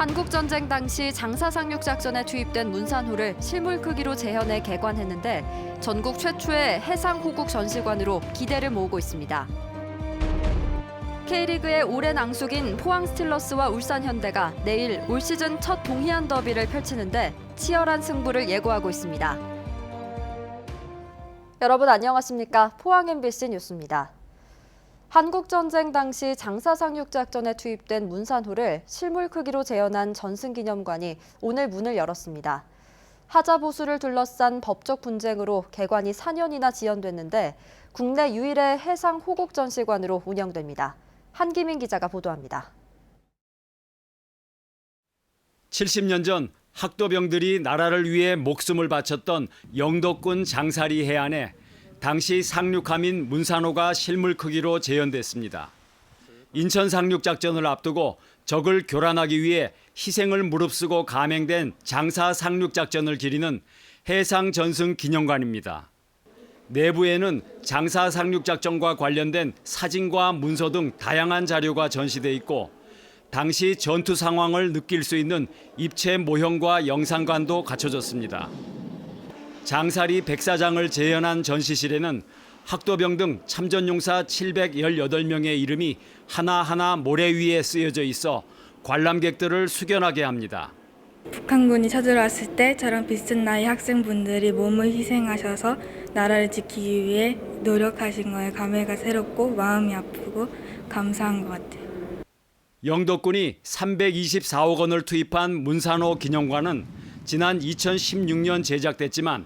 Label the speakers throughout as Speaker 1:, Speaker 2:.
Speaker 1: 한국전쟁 당시 장사상륙작전에 투입된 문산호를 실물 크기로 재현해 개관했는데 전국 최초의 해상호국 전시관으로 기대를 모으고 있습니다. K리그의 오랜 앙숙인 포항 스틸러스와 울산 현대가 내일 올 시즌 첫 동해안 더비를 펼치는데 치열한 승부를 예고하고 있습니다. 여러분 안녕하십니까? 포항 MBC 뉴스입니다. 한국전쟁 당시 장사상륙작전에 투입된 문산호를 실물 크기로 재현한 전승기념관이 오늘 문을 열었습니다. 하자 보수를 둘러싼 법적 분쟁으로 개관이 4년이나 지연됐는데 국내 유일의 해상 호국 전시관으로 운영됩니다. 한기민 기자가 보도합니다.
Speaker 2: 70년 전 학도병들이 나라를 위해 목숨을 바쳤던 영덕군 장사리 해안에 당시 상륙함인 문산호가 실물 크기로 재현됐습니다. 인천 상륙작전을 앞두고 적을 교란하기 위해 희생을 무릅쓰고 감행된 장사 상륙작전을 기리는 해상 전승 기념관입니다. 내부에는 장사 상륙작전과 관련된 사진과 문서 등 다양한 자료가 전시돼 있고 당시 전투 상황을 느낄 수 있는 입체 모형과 영상관도 갖춰졌습니다. 장사리 백사장을 재현한 전시실에는 학도병 등 참전용사 718명의 이름이 하나하나 모래 위에 쓰여져 있어 관람객들을 숙연하게 합니다.
Speaker 3: 북한군이 찾으러 왔을 때 저랑 비슷한 나이 학생분들이 몸을 희생하셔서 나라를 지키기 위해 노력하신 거에 감회가 새롭고 마음이 아프고 감사한 것 같아요.
Speaker 2: 영덕군이 324억 원을 투입한 문산호 기념관은 지난 2016년 제작됐지만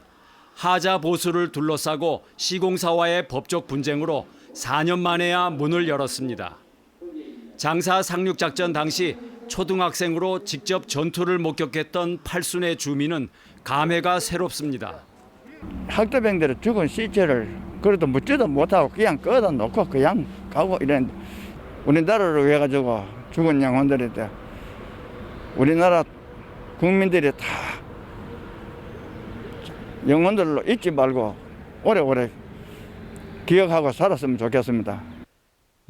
Speaker 2: 하자 보수를 둘러싸고 시공사와의 법적 분쟁으로 4년 만에야 문을 열었습니다. 장사 상륙작전 당시 초등학생으로 직접 전투를 목격했던 팔순의 주민은 감회가 새롭습니다.
Speaker 4: 학도병들의 죽은 시체를 그래도 묻지도 못하고 그냥 꺼다 놓고 그냥 가고 이런 우리나라를 위해 가지고 죽은 영혼들인데 우리나라 국민들이 다 영혼들로 잊지 말고 오래오래 기억하고 살았으면 좋겠습니다.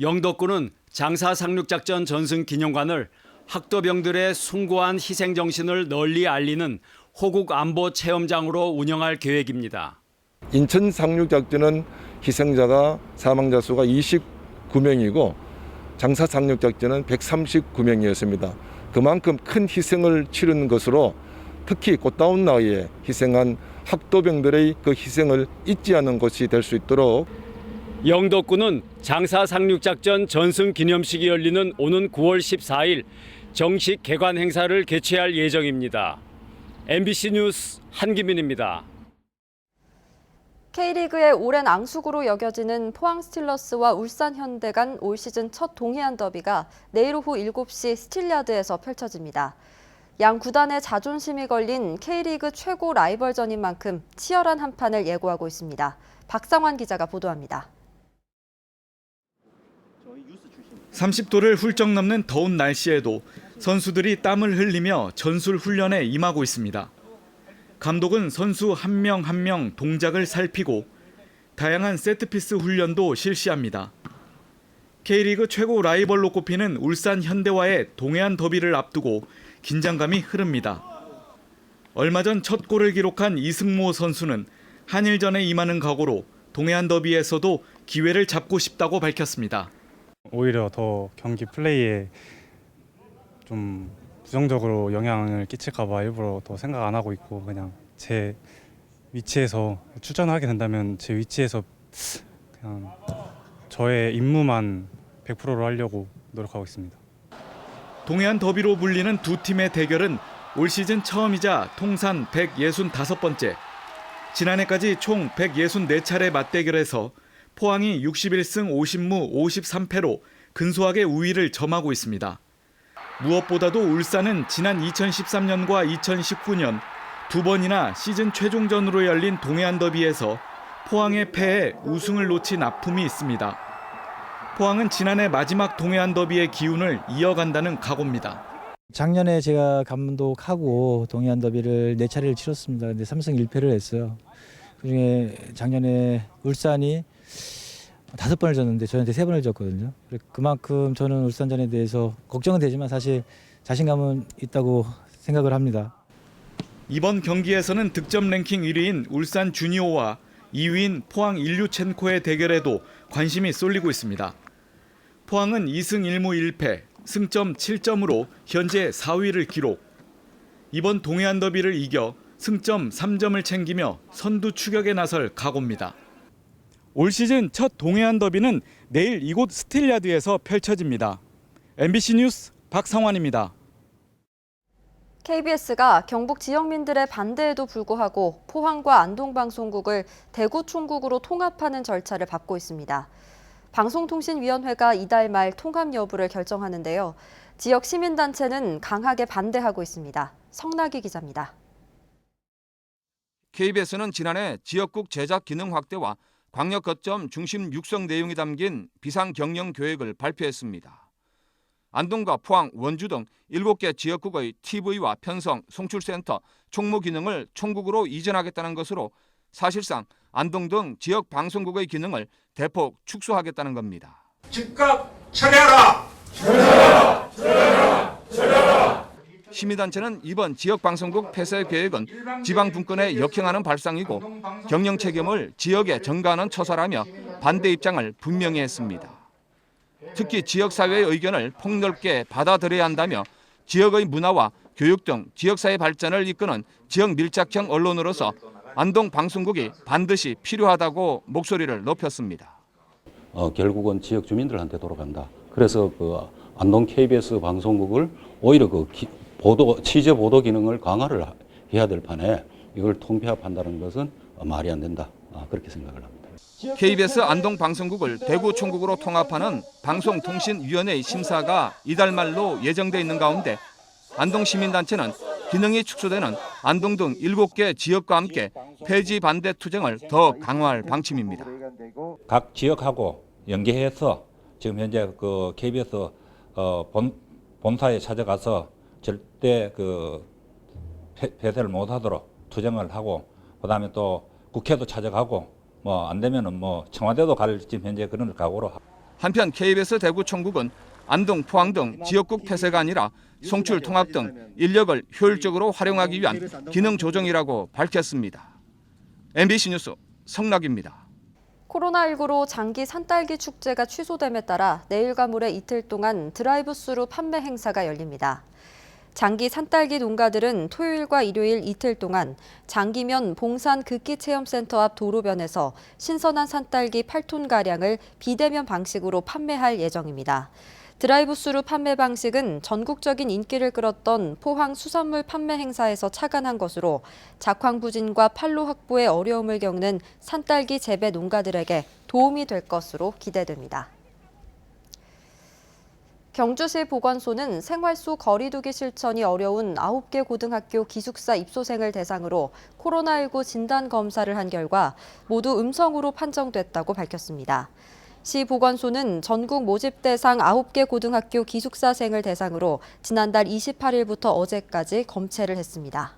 Speaker 2: 영덕군은 장사상륙작전 전승기념관을 학도병들의 숭고한 희생정신을 널리 알리는 호국안보체험장으로 운영할 계획입니다.
Speaker 5: 인천 상륙작전은 희생자가 사망자 수가 29명이고 장사 상륙작전은 139명이었습니다. 그만큼 큰 희생을 치른 것으로 특히 꽃다운 나이에 희생한 학도병들의 그 희생을 잊지 않는 곳이 될 수 있도록
Speaker 2: 영덕군은 장사 상륙작전 전승 기념식이 열리는 오는 9월 14일 정식 개관 행사를 개최할 예정입니다. MBC 뉴스 한기민입니다.
Speaker 1: K리그의 오랜 앙숙으로 여겨지는 포항 스틸러스와 울산 현대 간 올 시즌 첫 동해안 더비가 내일 오후 7시 스틸야드에서 펼쳐집니다. 양 구단의 자존심이 걸린 K리그 최고 라이벌전인 만큼 치열한 한판을 예고하고 있습니다. 박상환 기자가 보도합니다.
Speaker 6: 30도를 훌쩍 넘는 더운 날씨에도 선수들이 땀을 흘리며 전술 훈련에 임하고 있습니다. 감독은 선수 한 명 한 명 동작을 살피고 다양한 세트피스 훈련도 실시합니다. K리그 최고 라이벌로 꼽히는 울산 현대와의 동해안 더비를 앞두고 긴장감이 흐릅니다. 얼마 전 첫 골을 기록한 이승모 선수는 한일전에 임하는 각오로 동해안 더비에서도 기회를 잡고 싶다고 밝혔습니다.
Speaker 7: 오히려 더 경기 플레이에 좀 부정적으로 영향을 끼칠까 봐 일부러 더 생각 안 하고 있고 그냥 제 위치에서 출전하게 된다면 제 위치에서 그냥 저의 임무만 100%로 하려고 노력하고 있습니다.
Speaker 6: 동해안 더비로 불리는 두 팀의 대결은 올 시즌 처음이자 통산 165번째. 지난해까지 총 164차례 맞대결에서 포항이 61승 50무 53패로 근소하게 우위를 점하고 있습니다. 무엇보다도 울산은 지난 2013년과 2019년 두 번이나 시즌 최종전으로 열린 동해안 더비에서 포항의 패에 우승을 놓친 아픔이 있습니다. 포항은 지난해 마지막 동해안 더비의 기운을 이어간다는 각오입니다.
Speaker 8: 작년에 제가 감독하고 동해안 더비를 4차례를 치렀습니다. 근데 3승 1패를 했어요. 그중에 작년에 울산이 5번을 졌는데 저한테 3번을 졌거든요. 그만큼 저는 울산전에 대해서 걱정은 되지만 사실 자신감은 있다고 생각을 합니다.
Speaker 6: 이번 경기에서는 득점 랭킹 1위인 울산 주니오와 2위인 포항 일류첸코의 대결에도 관심이 쏠리고 있습니다. 포항은 2승 1무 1패, 승점 7점으로 현재 4위를 기록. 이번 동해안 더비를 이겨 승점 3점을 챙기며 선두 추격에 나설 각오입니다. 올 시즌 첫 동해안 더비는 내일 이곳 스틸야드에서 펼쳐집니다. MBC 뉴스 박상환입니다.
Speaker 1: KBS가 경북 지역민들의 반대에도 불구하고 포항과 안동방송국을 대구 총국으로 통합하는 절차를 밟고 있습니다. 방송통신위원회가 이달 말 통합 여부를 결정하는데요. 지역 시민단체는 강하게 반대하고 있습니다. 성나기 기자입니다.
Speaker 9: KBS는 지난해 지역국 제작 기능 확대와 광역 거점 중심 육성 내용이 담긴 비상경영 계획을 발표했습니다. 안동과 포항, 원주 등 7개 지역국의 TV와 편성, 송출센터, 총무 기능을 총국으로 이전하겠다는 것으로 사실상 안동 등 지역 방송국의 기능을 대폭 축소하겠다는 겁니다.
Speaker 10: 즉각 처리하라! 처리하라! 처리하라! 처리하라!
Speaker 9: 시민단체는 이번 지역방송국 폐쇄 계획은 지방분권에 역행하는 발상이고 경영 책임을 지역에 전가하는 처사라며 반대 입장을 분명히 했습니다. 특히 지역사회의 의견을 폭넓게 받아들여야 한다며 지역의 문화와 교육 등 지역사회 발전을 이끄는 지역 밀착형 언론으로서 안동 방송국이 반드시 필요하다고 목소리를 높였습니다.
Speaker 11: 결국은 지역 주민들한테 돌아간다. 그래서 그 안동 KBS 방송국을 오히려 그 취재 보도 기능을 강화를 해야 될 판에 이걸 통폐합한다는 것은 말이 안 된다. 그렇게 생각을 합니다.
Speaker 9: KBS 안동 방송국을 대구 총국으로 통합하는 방송통신위원회의 심사가 이달 말로 예정돼 있는 가운데 안동 시민단체는 기능이 축소되는 안동 등 7개 지역과 함께 폐지 반대 투쟁을 더 강화할 방침입니다.
Speaker 11: 각 지역하고 연계해서 지금 현재 그 KBS 본사에 찾아가서 절대 그 폐쇄를 못하도록 투쟁을 하고 그다음에 또 국회도 찾아가고 뭐 안 되면은 뭐 청와대도 갈 지금 현재 그런 각오로.
Speaker 9: 한편 KBS 대구 총국은 안동, 포항 등 지역국 폐쇄가 아니라 송출 통합 등 인력을 효율적으로 활용하기 위한 기능 조정이라고 밝혔습니다. MBC 뉴스 성락입니다.
Speaker 1: 코로나19로 장기 산딸기 축제가 취소됨에 따라 내일과 모레 이틀 동안 드라이브스루 판매 행사가 열립니다. 장기 산딸기 농가들은 토요일과 일요일 이틀 동안 장기면 봉산 극기체험센터 앞 도로변에서 신선한 산딸기 8톤가량을 비대면 방식으로 판매할 예정입니다. 드라이브스루 판매 방식은 전국적인 인기를 끌었던 포항 수산물 판매 행사에서 착안한 것으로 작황 부진과 판로 확보에 어려움을 겪는 산딸기 재배 농가들에게 도움이 될 것으로 기대됩니다. 경주시 보건소는 생활 속 거리 두기 실천이 어려운 9개 고등학교 기숙사 입소생을 대상으로 코로나19 진단 검사를 한 결과 모두 음성으로 판정됐다고 밝혔습니다. 시 보건소는 전국 모집 대상 9개 고등학교 기숙사생을 대상으로 지난달 28일부터 어제까지 검체를 했습니다.